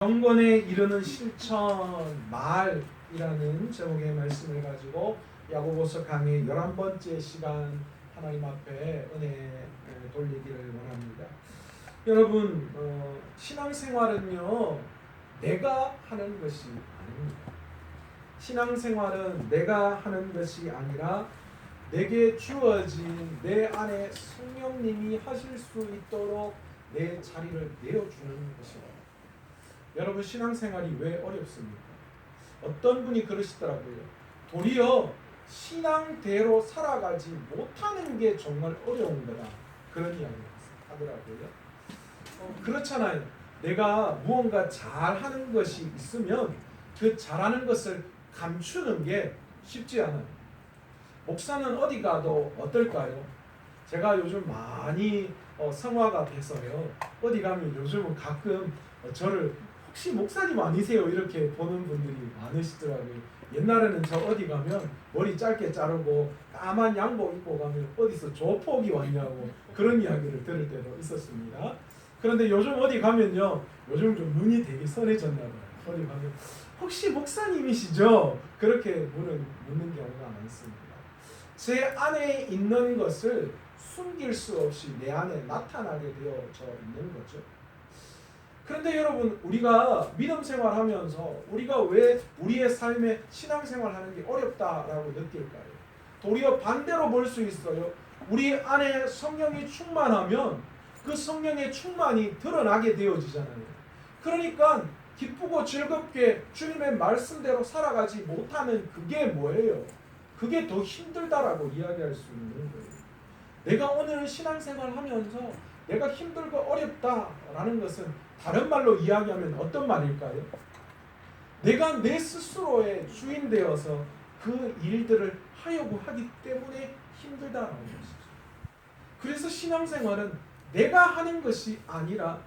경건에 이르는 실천 말이라는 제목의 말씀을 가지고 야고보서 강의 11번째 시간 하나님 앞에 은혜 돌리기를 원합니다. 여러분, 신앙생활은요 내가 하는 것이 아닙니다. 신앙생활은 내가 하는 것이 아니라 내게 주어진 내 안에 성령님이 하실 수 있도록 내 자리를 내어주는 것입니다. 여러분, 신앙생활이 왜 어렵습니까? 어떤 분이 그러시더라고요. 도리어 신앙대로 살아가지 못하는 게 정말 어려운 거다, 그런 이야기를 하더라고요. 그렇잖아요. 내가 무언가 잘하는 것이 있으면 그 잘하는 것을 감추는 게 쉽지 않아요. 목사는 어디 가도 어떨까요? 제가 요즘 많이 성화가 돼서요, 어디 가면 요즘은 가끔 저를 혹시 목사님 아니세요? 이렇게 보는 분들이 많으시더라고요. 옛날에는 저 어디 가면 머리 짧게 자르고 까만 양복 입고 가면 어디서 조폭이 왔냐고 그런 이야기를 들을 때도 있었습니다. 그런데 요즘 어디 가면요, 요즘 좀 눈이 되게 선해졌나 봐요. 어디 가면 혹시 목사님이시죠? 그렇게 묻는 경우가 많습니다. 제 안에 있는 것을 숨길 수 없이 내 안에 나타나게 되어져 있는 거죠. 그런데 여러분, 우리가 믿음 생활하면서 우리가 왜 우리의 삶에 신앙생활하는 게 어렵다라고 느낄까요? 도리어 반대로 볼 수 있어요. 우리 안에 성령이 충만하면 그 성령의 충만이 드러나게 되어지잖아요. 그러니까 기쁘고 즐겁게 주님의 말씀대로 살아가지 못하는 그게 뭐예요? 그게 더 힘들다라고 이야기할 수 있는 거예요. 내가 오늘 신앙생활 하면서 내가 힘들고 어렵다라는 것은 다른 말로 이야기하면 어떤 말일까요? 내가 내 스스로의 주인 되어서 그 일들을 하려고 하기 때문에 힘들다라는 것이죠. 그래서 신앙생활은 내가 하는 것이 아니라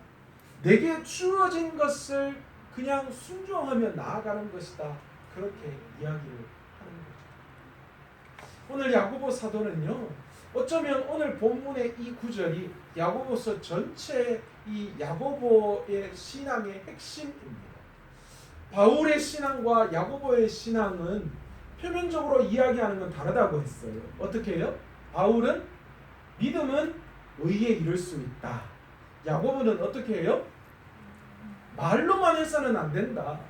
내게 주어진 것을 그냥 순종하며 나아가는 것이다, 그렇게 이야기를 하는 거죠. 오늘 야고보 사도는요, 어쩌면 오늘 본문의 이 구절이 야고보서 전체 이 야고보의 신앙의 핵심입니다. 바울의 신앙과 야고보의 신앙은 표면적으로 이야기하는 건 다르다고 했어요. 어떻게 해요? 바울은 믿음은 의에 이를 수 있다. 야고보는 어떻게 해요? 말로만 해서는 안 된다.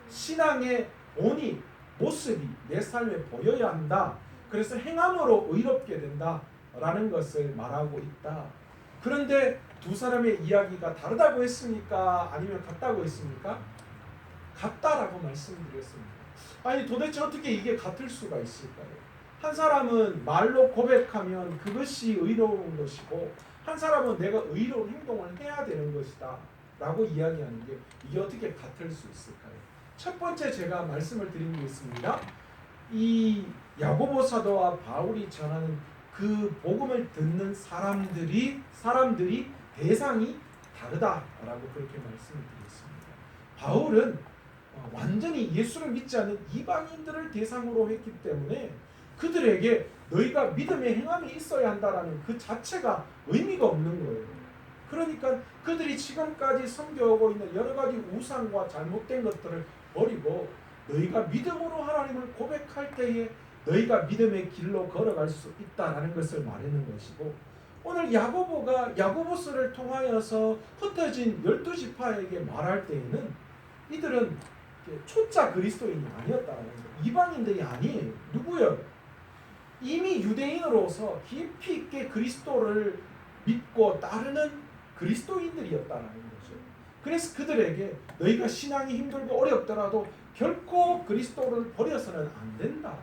신앙의 본이, 모습이 내 삶에 보여야 한다. 그래서 행함으로 의롭게 된다 라는 것을 말하고 있다. 그런데 두 사람의 이야기가 다르다고 했습니까? 아니면 같다고 했습니까? 같다라고 말씀드렸습니다. 아니, 도대체 어떻게 이게 같을 수가 있을까요? 한 사람은 말로 고백하면 그것이 의로운 것이고, 한 사람은 내가 의로운 행동을 해야 되는 것이다 라고 이야기하는 게 이게 어떻게 같을 수 있을까요? 첫 번째 제가 말씀을 드린 게 있습니다. 이 야고보 사도와 바울이 전하는 그 복음을 듣는 사람들이 대상이 다르다라고 그렇게 말씀을 드렸습니다. 바울은 완전히 예수를 믿지 않는 이방인들을 대상으로 했기 때문에 그들에게 너희가 믿음의 행함이 있어야 한다라는 그 자체가 의미가 없는 거예요. 그러니까 그들이 지금까지 섬겨오고 있는 여러 가지 우상과 잘못된 것들을 버리고 너희가 믿음으로 하나님을 고백할 때에 너희가 믿음의 길로 걸어갈 수 있다라는 것을 말하는 것이고, 오늘 야고보가 야고보서를 통하여서 흩어진 12지파에게 말할 때에는 이들은 초짜 그리스도인이 아니었다라는 거예요. 이방인들이 아니에요. 누구요? 이미 유대인으로서 깊이 있게 그리스도를 믿고 따르는 그리스도인들이었다라는 거죠. 그래서 그들에게 너희가 신앙이 힘들고 어렵더라도 결코 그리스도를 버려서는 안 된다.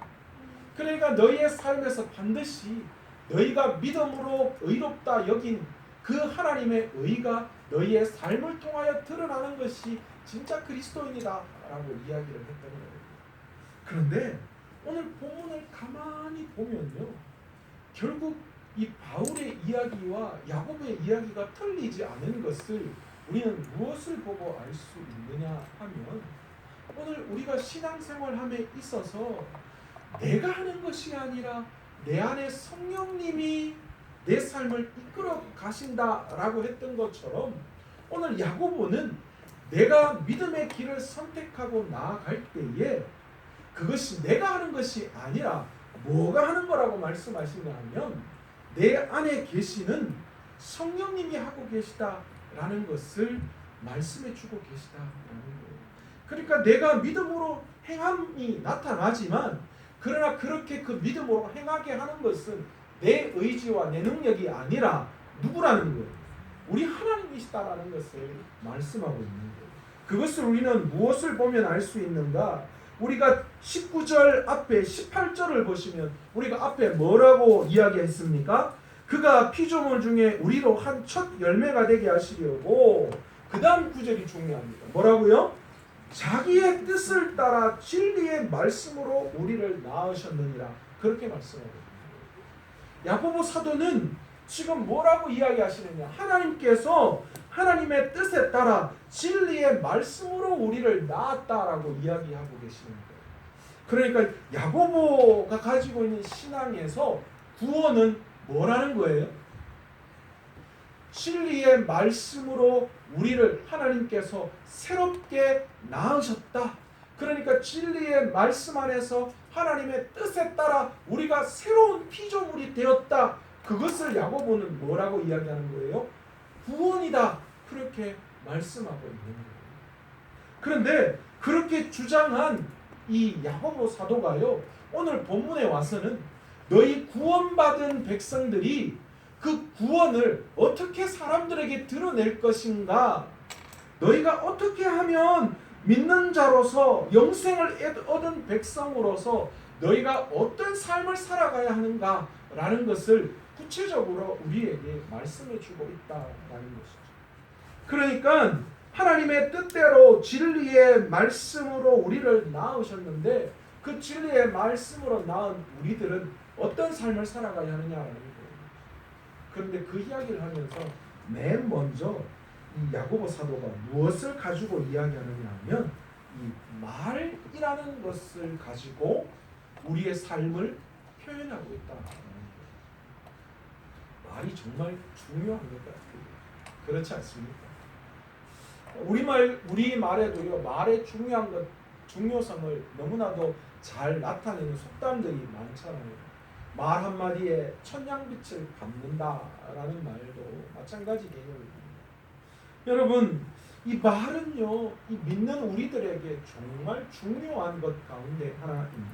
그러니까 너희의 삶에서 반드시 너희가 믿음으로 의롭다 여긴 그 하나님의 의가 너희의 삶을 통하여 드러나는 것이 진짜 그리스도인이다 라고 이야기를 했던 거예요. 그런데 오늘 본문을 가만히 보면요, 결국 이 바울의 이야기와 야고보의 이야기가 틀리지 않은 것을 우리는 무엇을 보고 알 수 있느냐 하면, 오늘 우리가 신앙생활함에 있어서 내가 하는 것이 아니라 내 안에 성령님이 내 삶을 이끌어 가신다라고 했던 것처럼 오늘 야고보는 내가 믿음의 길을 선택하고 나아갈 때에 그것이 내가 하는 것이 아니라 뭐가 하는 거라고 말씀하시냐 하면 내 안에 계시는 성령님이 하고 계시다라는 것을 말씀해 주고 계시다라는 거예요. 그러니까 내가 믿음으로 행함이 나타나지만 그러나 그렇게 그 믿음으로 행하게 하는 것은 내 의지와 내 능력이 아니라 누구라는 거예요? 우리 하나님이시다라는 것을 말씀하고 있는 거예요. 그것을 우리는 무엇을 보면 알 수 있는가? 우리가 19절 앞에 18절을 보시면 우리가 앞에 뭐라고 이야기했습니까? 그가 피조물 중에 우리로 한 첫 열매가 되게 하시려고 그 다음 구절이 중요합니다. 뭐라고요? 자기의 뜻을 따라 진리의 말씀으로 우리를 낳으셨느니라. 그렇게 말씀하고 있습니다. 야고보 사도는 지금 뭐라고 이야기하시느냐? 하나님께서 하나님의 뜻에 따라 진리의 말씀으로 우리를 낳았다라고 이야기하고 계시는 거예요. 그러니까 야고보가 가지고 있는 신앙에서 구원은 뭐라는 거예요? 진리의 말씀으로 우리를 하나님께서 새롭게 낳으셨다. 그러니까 진리의 말씀 안에서 하나님의 뜻에 따라 우리가 새로운 피조물이 되었다. 그것을 야고보는 뭐라고 이야기하는 거예요? 구원이다. 그렇게 말씀하고 있는 거예요. 그런데 그렇게 주장한 이 야고보 사도가요, 오늘 본문에 와서는 너희 구원받은 백성들이 그 구원을 어떻게 사람들에게 드러낼 것인가, 너희가 어떻게 하면 믿는 자로서 영생을 얻은 백성으로서 너희가 어떤 삶을 살아가야 하는가라는 것을 구체적으로 우리에게 말씀해 주고 있다라는 것이죠. 그러니까 하나님의 뜻대로 진리의 말씀으로 우리를 낳으셨는데 그 진리의 말씀으로 낳은 우리들은 어떤 삶을 살아가야 하느냐라는 거예요. 그런데 그 이야기를 하면서 맨 먼저 이 야고보 사도가 무엇을 가지고 이야기하느냐 하면 이 말이라는 것을 가지고 우리의 삶을 표현하고 있다는 거예요. 말이 정말 중요합니다. 그렇지 않습니까? 우리 말에도요, 말의 중요성을 너무나도 잘 나타내는 속담들이 많잖아요. 말 한마디에 천냥빛을 받는다라는 말도 마찬가지 개념입니다. 여러분, 이 말은요, 이 믿는 우리들에게 정말 중요한 것 가운데 하나입니다.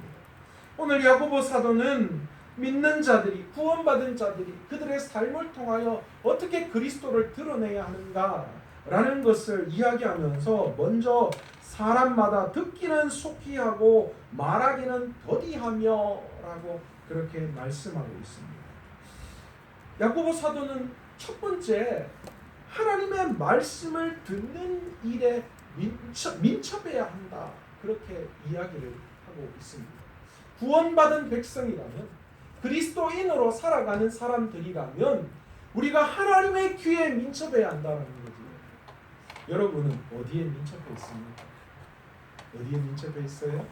오늘 야고보 사도는 믿는 자들이, 구원받은 자들이 그들의 삶을 통하여 어떻게 그리스도를 드러내야 하는가라는 것을 이야기하면서 먼저 사람마다 듣기는 속히 하고 말하기는 더디하며 라고 그렇게 말씀하고 있습니다. 야고보 사도는 첫 번째 하나님의 말씀을 듣는 일에 민첩해야 한다. 그렇게 이야기를 하고 있습니다. 구원받은 백성이라면, 그리스도인으로 살아가는 사람들이라면 우리가 하나님의 귀에 민첩해야 한다는 거지. 여러분은 어디에 민첩해 있습니까? 어디에 민첩해 있어요?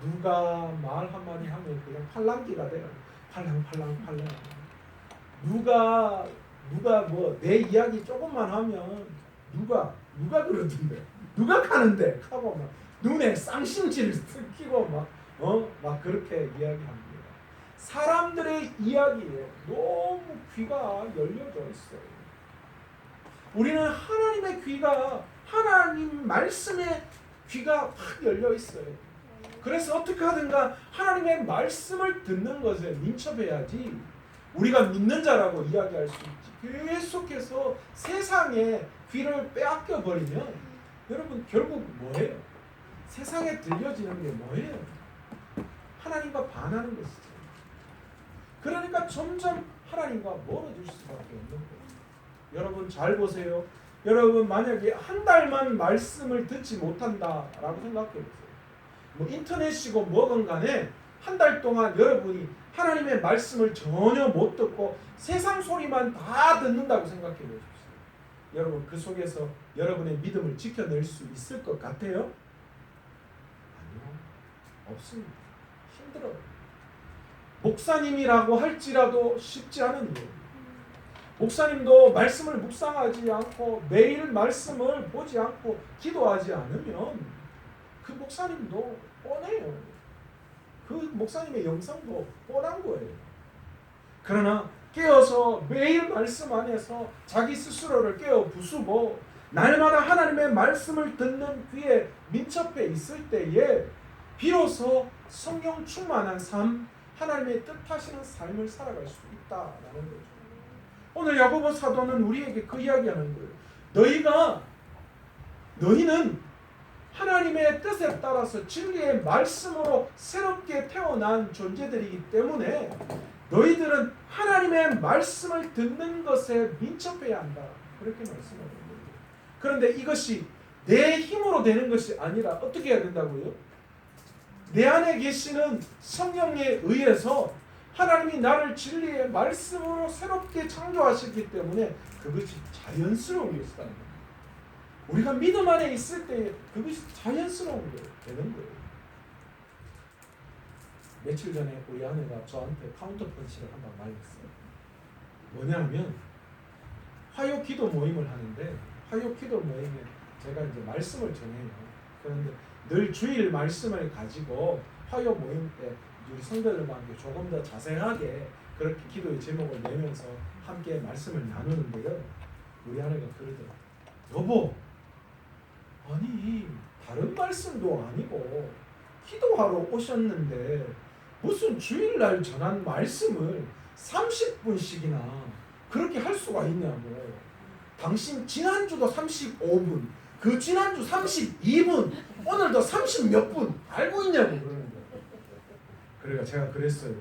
누가 말 한마디 하면 그냥 팔랑귀가 돼요. 팔랑. 누가 뭐 내 이야기 조금만 하면 누가 그러던데, 누가 가는데 하고 막 눈에 쌍심지를 끼고 막 그렇게 이야기합니다. 사람들의 이야기에 너무 귀가 열려져 있어요. 우리는 하나님의 귀가, 하나님 말씀에 귀가 확 열려 있어요. 그래서 어떻게 하든가 하나님의 말씀을 듣는 것에 민첩해야지 우리가 믿는 자라고 이야기할 수 있지. 계속해서 세상에 귀를 빼앗겨 버리면 여러분 결국 뭐예요? 세상에 들려지는 게 뭐예요? 하나님과 반하는 것이죠. 그러니까 점점 하나님과 멀어질 수밖에 없는 거예요. 여러분 잘 보세요. 여러분 만약에 한 달만 말씀을 듣지 못한다라고 생각해 보세요. 뭐 인터넷이고 뭐건 간에 한 달 동안 여러분이 하나님의 말씀을 전혀 못 듣고 세상 소리만 다 듣는다고 생각해 보십시오. 여러분 그 속에서 여러분의 믿음을 지켜낼 수 있을 것 같아요? 아니요. 없습니다. 힘들어요. 목사님이라고 할지라도 쉽지 않은 일. 목사님도 말씀을 묵상하지 않고 매일 말씀을 보지 않고 기도하지 않으면 그 목사님도 뻔해요. 그 목사님의 영성도 뻔한 거예요. 그러나 깨어서 매일 말씀 안에서 자기 스스로를 깨어 부수고 날마다 하나님의 말씀을 듣는 귀에 민첩해 있을 때에 비로소 성령 충만한 삶, 하나님의 뜻하시는 삶을 살아갈 수 있다라는 거죠. 오늘 야고보 사도는 우리에게 그 이야기하는 거예요. 너희는 하나님의 뜻에 따라서 진리의 말씀으로 새롭게 태어난 존재들이기 때문에 너희들은 하나님의 말씀을 듣는 것에 민첩해야 한다. 그렇게 말씀하는 거예요. 그런데 이것이 내 힘으로 되는 것이 아니라 어떻게 해야 된다고요? 내 안에 계시는 성령에 의해서 하나님이 나를 진리의 말씀으로 새롭게 창조하셨기 때문에 그것이 자연스러운 것이다. 우리가 믿음 안에 있을 때 그것이 자연스러운 거예요. 되는 거예요. 며칠 전에 우리 아내가 저한테 카운터 펀치를 한번 말했어요. 뭐냐면 화요 기도 모임을 하는데 화요 기도 모임에 제가 이제 말씀을 전해요. 그런데 늘 주일 말씀을 가지고 화요 모임 때 우리 성도들과 함께 조금 더 자세하게 그렇게 기도의 제목을 내면서 함께 말씀을 나누는데요. 우리 아내가 그러더라고요. 여보, 아니 다른 말씀도 아니고 기도하러 오셨는데 무슨 주일날 전한 말씀을 30분씩이나 그렇게 할 수가 있냐고. 당신 지난주도 35분, 그 지난주 32분, 오늘도 30 몇 분 알고 있냐고 그러는 거예요. 그러니까 제가 그랬어요.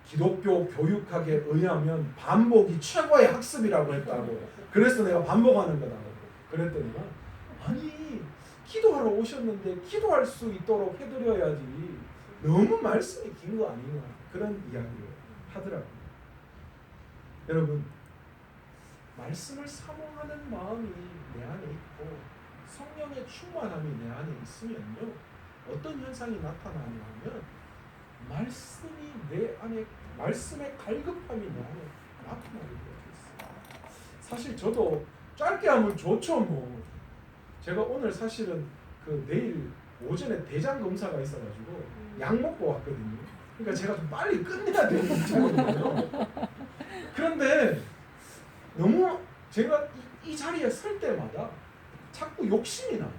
기독교 교육학에 의하면 반복이 최고의 학습이라고 했다고. 그래서 내가 반복하는 거다고. 그랬더니 아니 기도하러 오셨는데 기도할 수 있도록 해드려야지. 너무 말씀이 긴 거 아니냐. 그런 이야기를 하더라고요. 여러분, 말씀을 사모하는 마음이 내 안에 있고 성령의 충만함이 내 안에 있으면요, 어떤 현상이 나타나냐면 말씀이 내 안에, 말씀의 갈급함이 내 안에 나타나게 되어 있어요. 사실 저도 짧게 하면 좋죠. 뭐 제가 오늘 사실은 그 내일 오전에 대장 검사가 있어가지고 약 먹고 왔거든요. 그러니까 제가 좀 빨리 끝내야 되는 입장이거든요. 그런데 너무 제가 이 자리에 설 때마다 자꾸 욕심이 나요.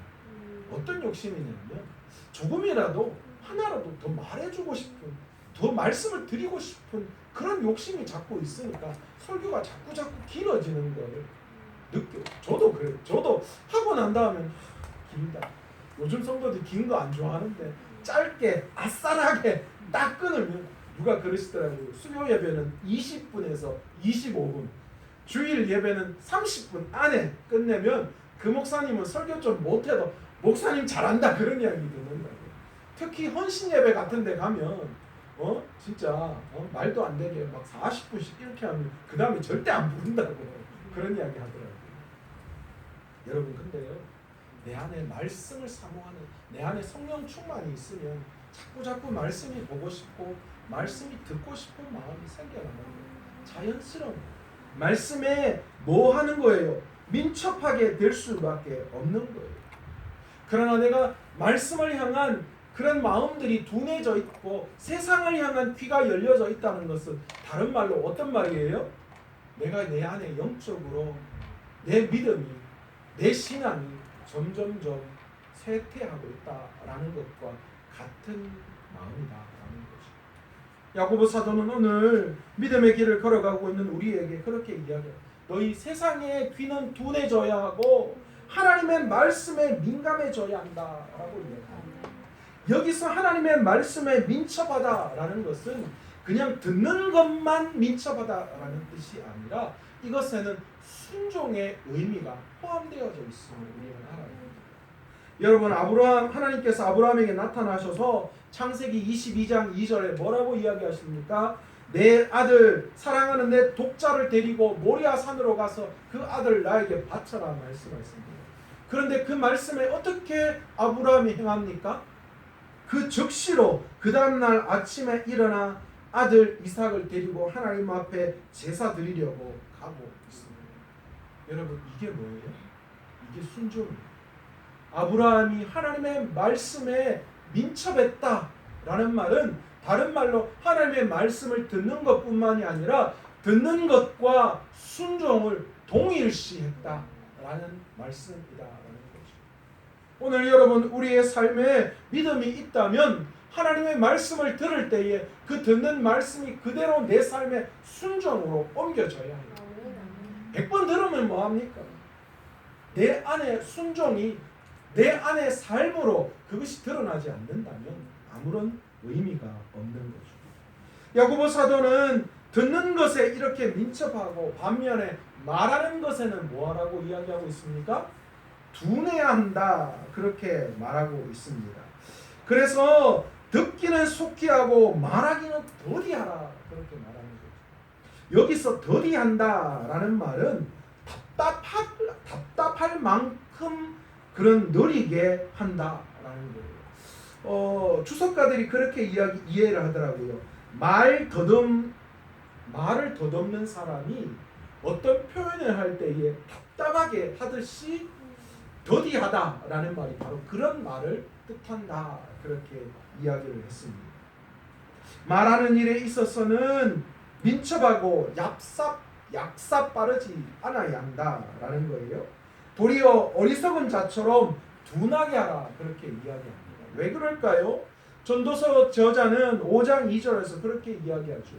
어떤 욕심이냐면 조금이라도 하나라도 더 말해주고 싶은, 더 말씀을 드리고 싶은 그런 욕심이 자꾸 있으니까 설교가 자꾸 길어지는 거를 느껴요. 저도 그래요. 저도 하고 난 다음에 길다. 요즘 성도들이 긴 거 안 좋아하는데 짧게 아싸하게 딱 끊으면, 누가 그러시더라고요. 수요 예배는 20분에서 25분, 주일 예배는 30분 안에 끝내면 그 목사님은 설교 좀 못해도 목사님 잘한다 그런 이야기 듣는다고요. 특히 헌신 예배 같은 데 가면 진짜 말도 안 되게 막 40분씩 이렇게 하면 그 다음에 절대 안 부른다고 그런 이야기 하더라고요. 여러분, 근데요, 내 안에 말씀을 사모하는, 내 안에 성령 충만이 있으면 자꾸 말씀이 보고 싶고 말씀이 듣고 싶은 마음이 생겨나는 거예요. 자연스러운 거예요. 말씀에 뭐 하는 거예요? 민첩하게 될 수밖에 없는 거예요. 그러나 내가 말씀을 향한 그런 마음들이 둔해져 있고 세상을 향한 귀가 열려져 있다는 것은 다른 말로 어떤 말이에요? 내가 내 안에 영적으로 내 믿음이, 내 신앙이 점점점 쇠퇴하고 있다라는 것과 같은 마음이다라는 거죠. 야고보 사도는 오늘 믿음의 길을 걸어가고 있는 우리에게 그렇게 이야기해요. 너희 세상의 귀는 둔해져야 하고 하나님의 말씀에 민감해져야 한다라고 이야기합니다. 여기서 하나님의 말씀에 민첩하다라는 것은 그냥 듣는 것만 민첩하다라는 뜻이 아니라 이것에는 순종의 의미가 포함되어져 있음을 우리는 알아야 합니다. 여러분, 하나님께서 아브라함에게 나타나셔서 창세기 22장 2절에 뭐라고 이야기하십니까? 내 아들, 사랑하는 내 독자를 데리고 모리아 산으로 가서 그 아들 나에게 바쳐라 말씀하십니다. 그런데 그 말씀에 어떻게 아브라함이 행합니까? 그 즉시로 그 다음날 아침에 일어나 아들 이삭을 데리고 하나님 앞에 제사 드리려고 가고 있습니다. 여러분 이게 뭐예요? 이게 순종이에요. 아브라함이 하나님의 말씀에 민첩했다라는 말은 다른 말로 하나님의 말씀을 듣는 것뿐만이 아니라 듣는 것과 순종을 동일시했다라는 말씀이다라는 거죠. 오늘 여러분 우리의 삶에 믿음이 있다면 하나님의 말씀을 들을 때에 그 듣는 말씀이 그대로 내 삶의 순종으로 옮겨져야 해요. 100번 들으면 뭐합니까? 내 안에 순종이 내 안의 삶으로 그것이 드러나지 않는다면 아무런 의미가 없는 거죠. 야고보 사도는 듣는 것에 이렇게 민첩하고 반면에 말하는 것에는 뭐하라고 이야기하고 있습니까? 둔해야 한다 그렇게 말하고 있습니다. 그래서 듣기는 속히 하고 말하기는 더디하라 그렇게 말하는 거죠. 여기서 더디한다라는 말은 답답할 만큼 그런 느리게 한다라는 거예요. 주석가들이 그렇게 이해를 하더라고요. 말을 더듬는 사람이 어떤 표현을 할 때에 답답하게 하듯이 더디하다라는 말이 바로 그런 말을 뜻한다 그렇게 이야기를 했습니다. 말하는 일에 있어서는 민첩하고 약삽 빠르지 않아야 한다라는 거예요. 도리어 어리석은 자처럼 둔하게 하라 그렇게 이야기합니다. 왜 그럴까요? 전도서 저자는 5장 2절에서 그렇게 이야기하죠.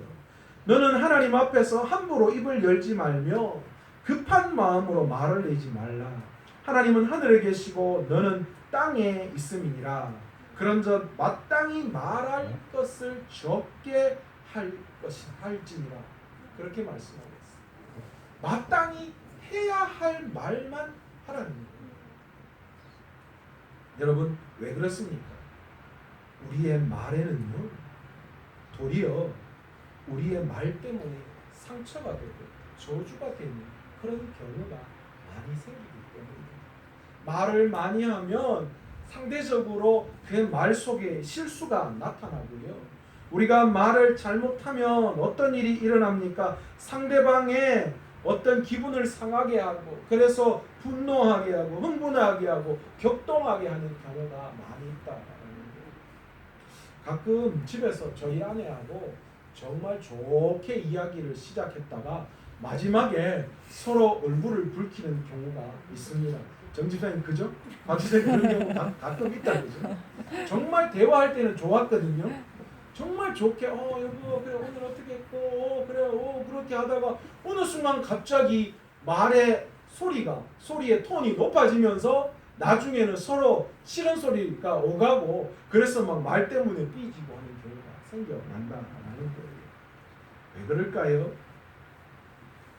너는 하나님 앞에서 함부로 입을 열지 말며 급한 마음으로 말을 내지 말라. 하나님은 하늘에 계시고 너는 땅에 있음이니라. 그런즉 마땅히 말할 것을 적게 할지니라. 그렇게 말씀하고 있습니다. 마땅히 해야 할 말만 하라는 거예요. 여러분 왜 그렇습니까? 우리의 말에는요 도리어 우리의 말 때문에 상처가 되고 저주가 되는 그런 경우가 많이 생기기 때문입니다. 말을 많이 하면 상대적으로 그 말 속에 실수가 나타나고요. 우리가 말을 잘못하면 어떤 일이 일어납니까? 상대방의 어떤 기분을 상하게 하고 그래서 분노하게 하고 흥분하게 하고 격동하게 하는 경우가 많이 있다라는 거예요. 가끔 집에서 저희 아내하고 정말 좋게 이야기를 시작했다가 마지막에 서로 얼굴을 붉히는 경우가 있습니다. 정 집사님 그죠? 박 집사님 그런 경우 가끔 있다 그죠? 정말 대화할 때는 좋았거든요. 정말 좋게 여보 그래 오늘 어떻게 했고 그래 그렇게 하다가 어느 순간 갑자기 말의 소리의 톤이 높아지면서 나중에는 서로 싫은 소리가 오가고 그래서 막 말 때문에 삐지고 하는 경우가 생겨난다라는 거예요. 왜 그럴까요?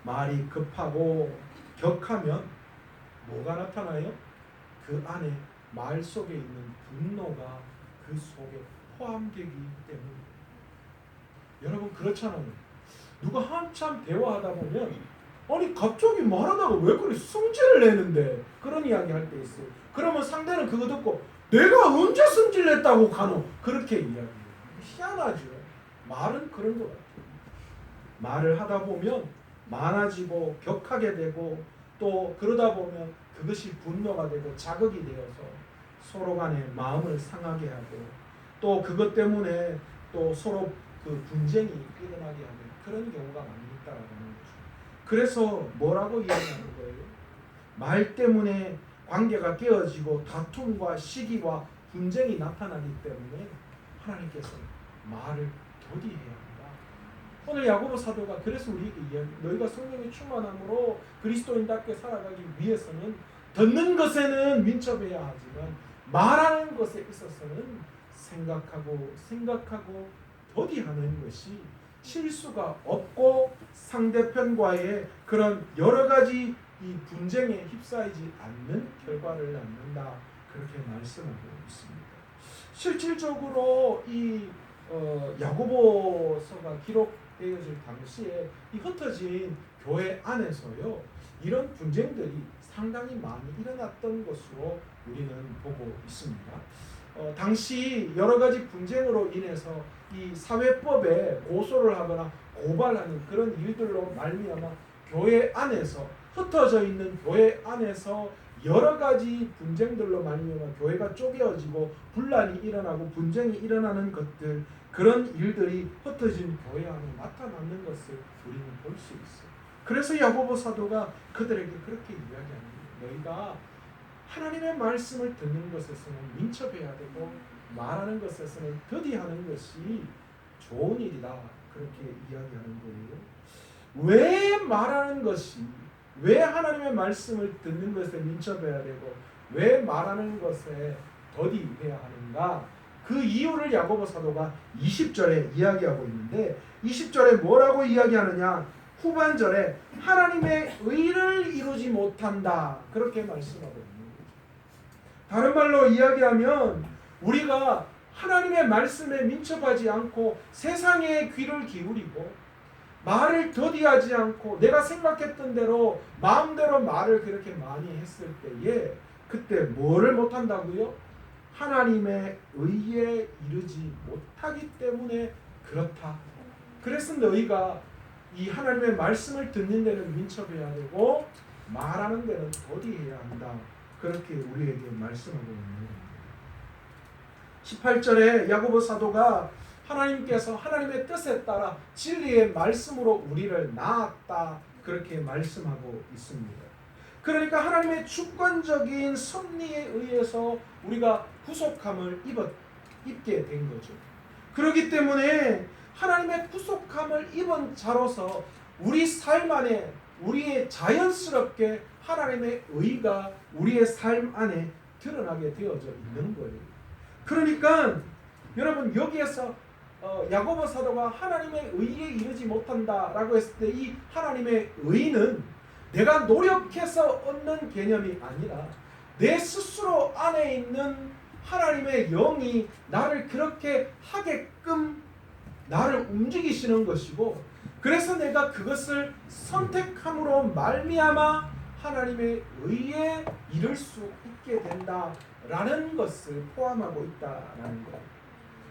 말이 급하고 격하면 뭐가 나타나요? 그 안에 말 속에 있는 분노가 그 속에 포함되기 때문에. 여러분 그렇잖아요. 누가 한참 대화하다 보면 아니 갑자기 말하다가 왜 그래 성질을 내는데 그런 이야기 할 때 있어요. 그러면 상대는 그거 듣고 내가 언제 성질 냈다고 가노 그렇게 이야기해요. 희한하죠. 말은 그런 것 같아요. 말을 하다 보면 많아지고 격하게 되고 또 그러다 보면 그것이 분노가 되고 자극이 되어서 서로 간에 마음을 상하게 하고 또 그것 때문에 또 서로 그 분쟁이 일어나게 하는 그런 경우가 많이 있다라는 거죠. 그래서 뭐라고 이야기하는 거예요? 말 때문에 관계가 깨어지고 다툼과 시기와 분쟁이 나타나기 때문에 하나님께서 말을 더디해야 한다. 오늘 야고보 사도가 그래서 우리에게 이야기, 너희가 성령의 충만함으로 그리스도인답게 살아가기 위해서는 듣는 것에는 민첩해야 하지만 말하는 것에 있어서는 생각하고 더디하는 것이 실수가 없고 상대편과의 그런 여러 가지 이 분쟁에 휩싸이지 않는 결과를 낳는다 그렇게 말씀하고 있습니다. 실질적으로 이 야고보서가 기록되어질 당시에 이 흩어진 교회 안에서요 이런 분쟁들이 상당히 많이 일어났던 것으로 우리는 보고 있습니다. 당시 여러 가지 분쟁으로 인해서 이 사회법에 고소를 하거나 고발하는 그런 일들로 말미암아 교회 안에서 흩어져 있는 교회 안에서 여러 가지 분쟁들로 말미암아 교회가 쪼개어지고 분란이 일어나고 분쟁이 일어나는 것들, 그런 일들이 흩어진 교회 안에 나타나는 것을 우리는 볼 수 있어요. 그래서 야고보 사도가 그들에게 그렇게 이야기합니다. 너희가 하나님의 말씀을 듣는 것에서는 민첩해야 되고 말하는 것에서는 더디하는 것이 좋은 일이다. 그렇게 이야기하는 거예요. 왜 말하는 것이, 왜 하나님의 말씀을 듣는 것에 민첩해야 되고 왜 말하는 것에 더디해야 하는가? 그 이유를 야고보 사도가 20절에 이야기하고 있는데, 20절에 뭐라고 이야기하느냐? 후반절에 하나님의 의를 이루지 못한다, 그렇게 말씀하고 있는 거죠. 다른 말로 이야기하면 우리가 하나님의 말씀에 민첩하지 않고 세상에 귀를 기울이고 말을 더디하지 않고 내가 생각했던 대로 마음대로 말을 그렇게 많이 했을 때에 그때 뭐를 못한다고요? 하나님의 의에 이르지 못하기 때문에 그렇다. 그래서 너희가 이 하나님의 말씀을 듣는 데는 민첩해야 되고 말하는 데는 더디해야 한다. 그렇게 우리에게 말씀하고 있는 겁니다. 18절에 야고보 사도가 하나님께서 하나님의 뜻에 따라 진리의 말씀으로 우리를 낳았다, 그렇게 말씀하고 있습니다. 그러니까 하나님의 주권적인 섭리에 의해서 우리가 구속함을 입게 된 거죠. 그렇기 때문에 하나님의 구속함을 입은 자로서 우리 삶 안에 우리의 자연스럽게 하나님의 의가 우리의 삶 안에 드러나게 되어져 있는 거예요. 그러니까 여러분, 여기에서 야고보 사도가 하나님의 의에 이르지 못한다라고 했을 때 이 하나님의 의는 내가 노력해서 얻는 개념이 아니라 내 스스로 안에 있는 하나님의 영이 나를 그렇게 하게끔 나를 움직이시는 것이고, 그래서 내가 그것을 선택함으로 말미암아 하나님의 의에 이를 수 있게 된다라는 것을 포함하고 있다라는 거예요.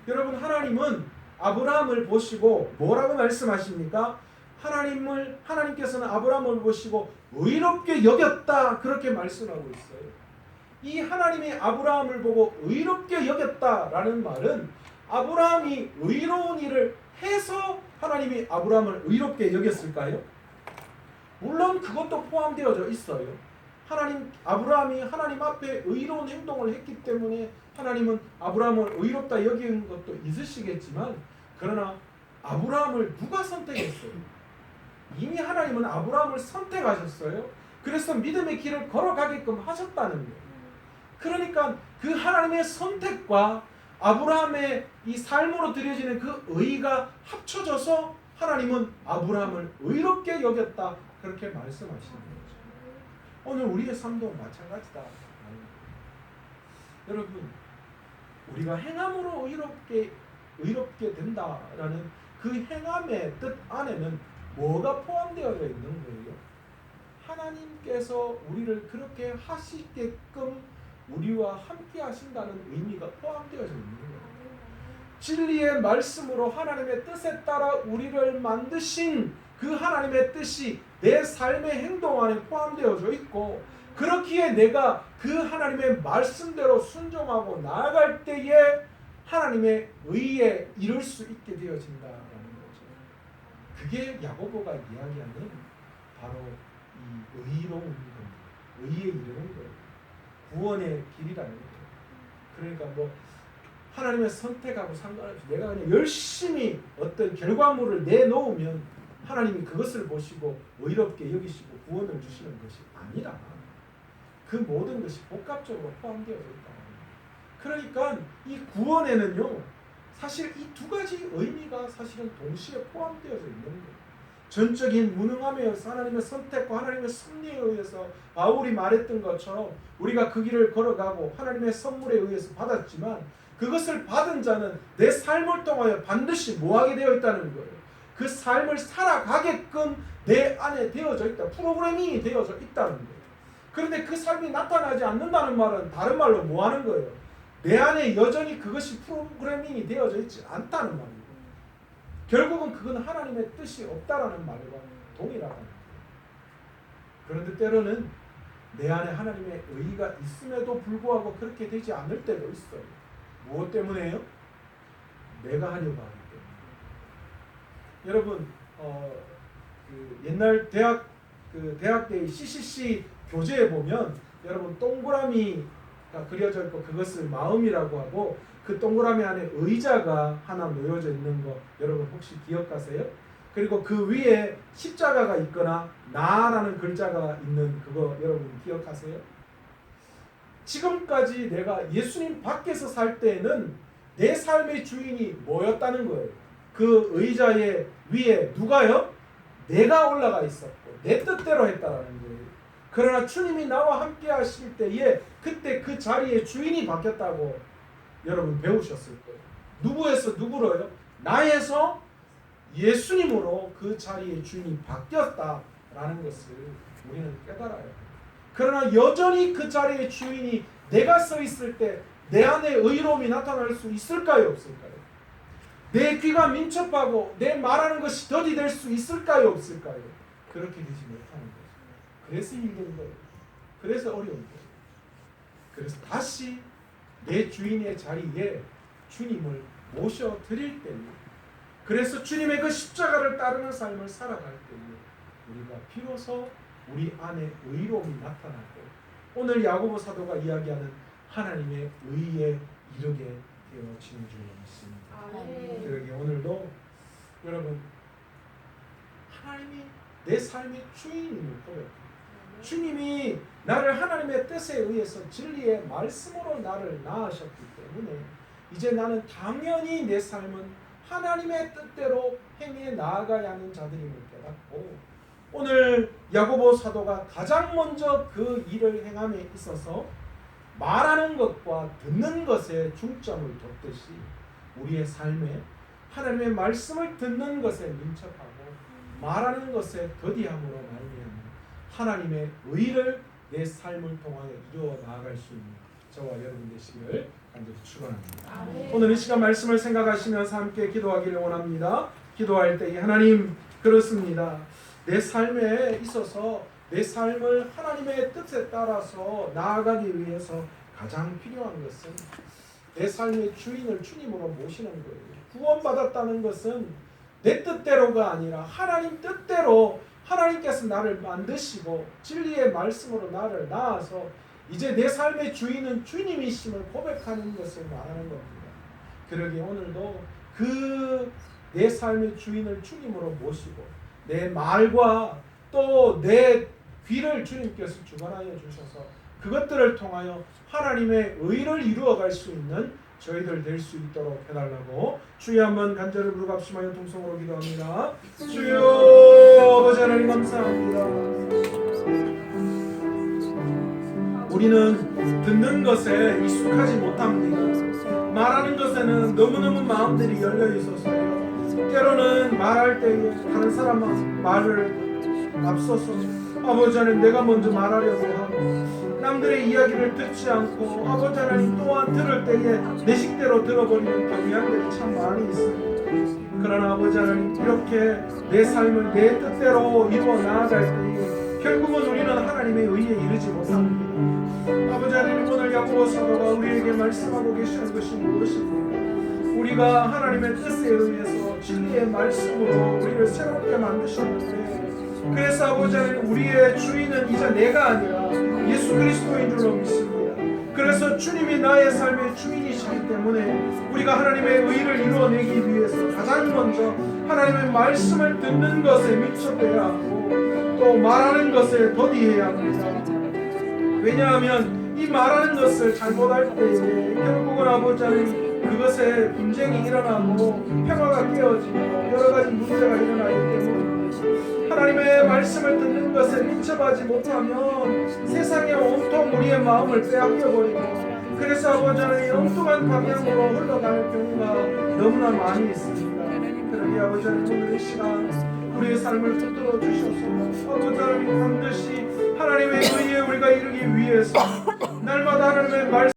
여러분, 하나님은 아브라함을 보시고 뭐라고 말씀하십니까? 하나님께서는 아브라함을 보시고 의롭게 여겼다, 그렇게 말씀하고 있어요. 이 하나님이 아브라함을 보고 의롭게 여겼다라는 말은 아브라함이 의로운 일을 해서 하나님이 아브라함을 의롭게 여겼을까요? 물론 그것도 포함되어져 있어요. 아브라함이 하나님 앞에 의로운 행동을 했기 때문에 하나님은 아브라함을 의롭다 여긴 것도 있으시겠지만, 그러나 아브라함을 누가 선택했어요? 이미 하나님은 아브라함을 선택하셨어요. 그래서 믿음의 길을 걸어가게끔 하셨다는 거예요. 그러니까 그 하나님의 선택과 아브라함의 이 삶으로 드려지는 그 의가 합쳐져서 하나님은 아브라함을 의롭게 여겼다, 그렇게 말씀하시는 거죠. 오늘 우리의 삶도 마찬가지다. 여러분, 우리가 행함으로 의롭게 된다라는 그 행함의 뜻 안에는 뭐가 포함되어 있는 거예요? 하나님께서 우리를 그렇게 하시게끔 우리와 함께 하신다는 의미가 포함되어져 있는 거예요. 진리의 말씀으로 하나님의 뜻에 따라 우리를 만드신 그 하나님의 뜻이 내 삶의 행동 안에 포함되어져 있고, 그렇기에 내가 그 하나님의 말씀대로 순종하고 나아갈 때에 하나님의 의에 이룰 수 있게 되어진다라는 거죠. 그게 야고보가 이야기하는 바로 이 의로운 겁니다. 의에 이르는 거예요. 구원의 길이라는 거죠. 그러니까 하나님의 선택하고 상관없이 내가 그냥 열심히 어떤 결과물을 내놓으면 하나님이 그것을 보시고 의롭게 여기시고 구원을 주시는 것이 아니라 그 모든 것이 복합적으로 포함되어 있다. 그러니까 이 구원에는요, 사실 이 두 가지 의미가 사실은 동시에 포함되어져 있는 거예요. 전적인 무능함에서 하나님의 선택과 하나님의 섭리에 의해서 바울이 말했던 것처럼 우리가 그 길을 걸어가고 하나님의 선물에 의해서 받았지만, 그것을 받은 자는 내 삶을 통하여 반드시 뭐하게 되어 있다는 거예요. 그 삶을 살아가게끔 내 안에 되어져 있다. 프로그래밍이 되어져 있다는 거예요. 그런데 그 삶이 나타나지 않는다는 말은 다른 말로 뭐 하는 거예요? 내 안에 여전히 그것이 프로그래밍이 되어져 있지 않다는 말이에요. 결국은 그건 하나님의 뜻이 없다라는 말과 동일하다는 거예요. 그런데 때로는 내 안에 하나님의 의의가 있음에도 불구하고 그렇게 되지 않을 때도 있어요. 무엇 때문에요? 내가 하려고 하기 때문에. 여러분 그 옛날 대학 때의 CCC 교재에 보면 여러분 동그라미가 그려져 있고 그것을 마음이라고 하고 그 동그라미 안에 의자가 하나 놓여져 있는 거 여러분 혹시 기억하세요? 그리고 그 위에 십자가가 있거나 나라는 글자가 있는 그거 여러분 기억하세요? 지금까지 내가 예수님 밖에서 살 때에는 내 삶의 주인이 뭐였다는 거예요? 그 의자의 위에 누가요? 내가 올라가 있었고 내 뜻대로 했다라는 거예요. 그러나 주님이 나와 함께 하실 때에 그때 그 자리에 주인이 바뀌었다고 여러분 배우셨을 거예요. 누구에서 누구로요? 나에서 예수님으로 그 자리의 주인이 바뀌었다라는 것을 우리는 깨달아요. 그러나 여전히 그 자리의 주인이 내가 서 있을 때 내 안에 의로움이 나타날 수 있을까요? 없을까요? 내 귀가 민첩하고 내 말하는 것이 더디될 수 있을까요? 없을까요? 그렇게 되지 못하는 거죠. 그래서 힘든 거예요. 그래서 어려운 거예요. 그래서 다시 내 주인의 자리에 주님을 모셔드릴 때에 그래서 주님의 그 십자가를 따르는 삶을 살아갈 때에 우리가 비로소 우리 안에 의로움이 나타나고 오늘 야고보 사도가 이야기하는 하나님의 의에 이르게 되어지는 줄 믿습니다. 그러기 오늘도 여러분 하나님이 내 삶의 주인임을 고백합니다. 주님이 나를 하나님의 뜻에 의해서 진리의 말씀으로 나를 낳으셨기 때문에 이제 나는 당연히 내 삶은 하나님의 뜻대로 행해 나아가야 하는 자들임을 깨닫고 오늘 야고보 사도가 가장 먼저 그 일을 행함에 있어서 말하는 것과 듣는 것에 중점을 뒀듯이 우리의 삶에 하나님의 말씀을 듣는 것에 민첩하고 말하는 것에 더디함으로 말미암아 하나님의 의를 내 삶을 통하여 이루어 나아갈 수 있는 저와 여러분 되시기를 간절히 축원합니다. 오늘 이 시간 말씀을 생각하시면서 함께 기도하기를 원합니다. 기도할 때 하나님 그렇습니다. 내 삶에 있어서 내 삶을 하나님의 뜻에 따라서 나아가기 위해서 가장 필요한 것은 내 삶의 주인을 주님으로 모시는 거예요. 구원받았다는 것은 내 뜻대로가 아니라 하나님 뜻대로 하나님께서 나를 만드시고 진리의 말씀으로 나를 낳아서 이제 내 삶의 주인은 주님이심을 고백하는 것을 말하는 겁니다. 그러기에 오늘도 그 내 삶의 주인을 주님으로 모시고 내 말과 또 내 귀를 주님께서 주관하여 주셔서 그것들을 통하여 하나님의 의를 이루어갈 수 있는 저희들 될 수 있도록 해달라고 주여 한번 간절히 부르갑시며 통성으로 기도합니다. 주여 아버지 하나님 감사합니다. 우리는 듣는 것에 익숙하지 못합니다. 말하는 것에는 너무너무 마음들이 열려 있어서요. 때로는 말할 때에 다른 사람 말을 앞서서 아버지 하나님 내가 먼저 말하려고 하고 남들의 이야기를 듣지 않고 아버지 하나님 또한 들을 때에 내 식대로 들어버리는 경향들이 참 많이 있습니다. 그러나 아버지 하나님 이렇게 내 삶을 내 뜻대로 이루어 나아갈 때에 결국은 우리는 하나님의 의에 이르지 못합니다. 아버지 하나님 오늘 야고보 사도가 우리에게 말씀하고 계시는 것이 무엇입니까? 우리가 하나님의 뜻에 의해서 진리의 말씀으로 우리를 새롭게 만드셨는데 그래서 아버지 하나님 우리의 주인은 이제 내가 아니라 예수 그리스도인 줄로 믿습니다. 그래서 주님이 나의 삶의 주인이시기 때문에 우리가 하나님의 의를 이루어내기 위해서 가장 먼저 하나님의 말씀을 듣는 것에 민첩해야 하고 또 말하는 것에 더디해야 합니다. 왜냐하면 이 말하는 것을 잘못할 때에 결국은 아버지 하나님 그것에 분쟁이 일어나고 평화가 깨어지고 여러 가지 문제가 일어나기 때문에 하나님의 말씀을 듣는 것에 민첩하지 못하면 세상에 온통 우리의 마음을 빼앗겨버리고 그래서 아버지 하나님 엉뚱한 방향으로 흘러가는 경우가 너무나 많이 있습니다. 그러기 아버지 하나님 오늘 이 시간 우리의 삶을 붙들어 주셔서 아버지 하나님 반드시 하나님의 의에 우리가 이르기 위해서 날마다 하나님의 말씀